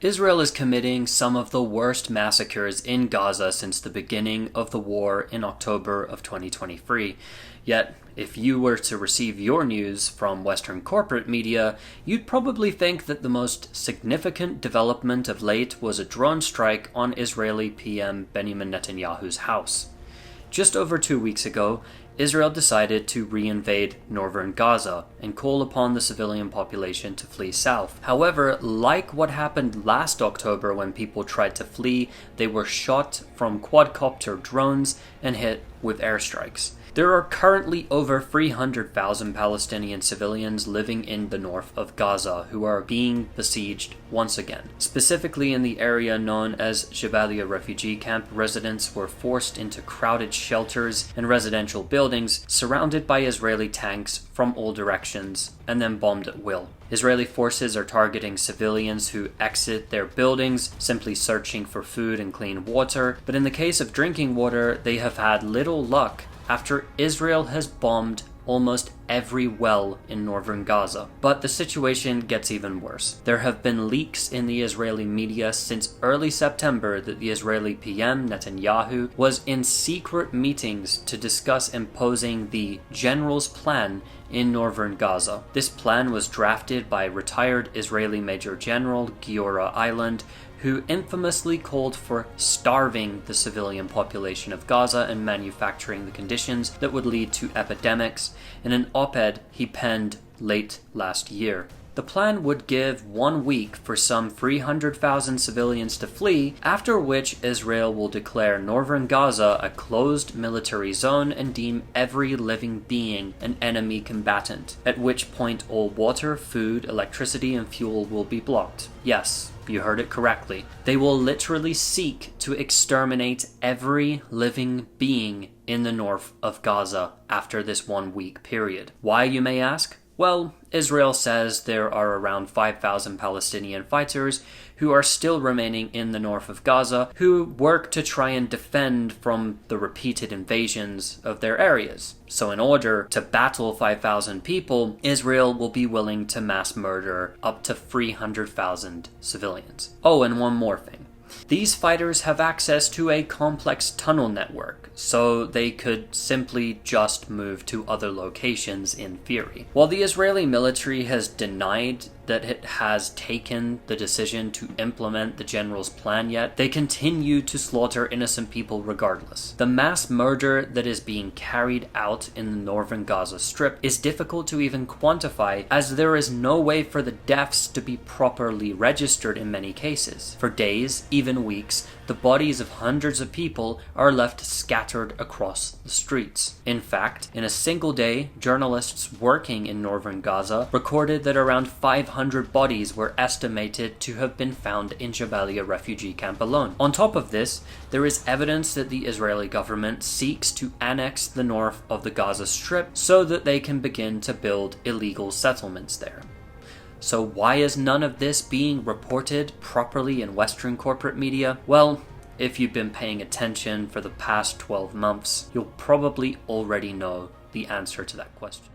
Israel is committing some of the worst massacres in Gaza since the beginning of the war in October of 2023. Yet, if you were to receive your news from Western corporate media, you'd probably think that the most significant development of late was a drone strike on Israeli PM Benjamin Netanyahu's house. Just over 2 weeks ago, Israel decided to reinvade northern Gaza and call upon the civilian population to flee south. However, like what happened last October when people tried to flee, they were shot from quadcopter drones and hit with airstrikes. There are currently over 300,000 Palestinian civilians living in the north of Gaza who are being besieged once again. Specifically in the area known as Jabalia refugee camp, residents were forced into crowded shelters and residential buildings surrounded by Israeli tanks from all directions and then bombed at will. Israeli forces are targeting civilians who exit their buildings, simply searching for food and clean water, but in the case of drinking water, they have had little luck after Israel has bombed almost every well in northern Gaza. But the situation gets even worse. There have been leaks in the Israeli media since early September that the Israeli PM Netanyahu was in secret meetings to discuss imposing the general's plan in northern Gaza. This plan was drafted by retired Israeli Major General Giora Eiland, who infamously called for starving the civilian population of Gaza and manufacturing the conditions that would lead to epidemics in an op-ed he penned late last year. The plan would give 1 week for some 300,000 civilians to flee, after which Israel will declare northern Gaza a closed military zone and deem every living being an enemy combatant, at which point all water, food, electricity, and fuel will be blocked. Yes, you heard it correctly. They will literally seek to exterminate every living being in the north of Gaza after this 1 week period. Why, you may ask? Well, Israel says there are around 5,000 Palestinian fighters who are still remaining in the north of Gaza who work to try and defend from the repeated invasions of their areas. So in order to battle 5,000 people, Israel will be willing to mass murder up to 300,000 civilians. Oh, and one more thing. These fighters have access to a complex tunnel network, so they could simply just move to other locations in theory. While the Israeli military has denied that it has taken the decision to implement the general's plan yet, they continue to slaughter innocent people regardless. The mass murder that is being carried out in the northern Gaza Strip is difficult to even quantify, as there is no way for the deaths to be properly registered in many cases. For days, even weeks, the bodies of hundreds of people are left scattered across the streets. In fact, in a single day, journalists working in northern Gaza recorded that around 500 bodies were estimated to have been found in Jabalia refugee camp alone. On top of this, there is evidence that the Israeli government seeks to annex the north of the Gaza Strip so that they can begin to build illegal settlements there. So why is none of this being reported properly in Western corporate media? Well, if you've been paying attention for the past 12 months, you'll probably already know the answer to that question.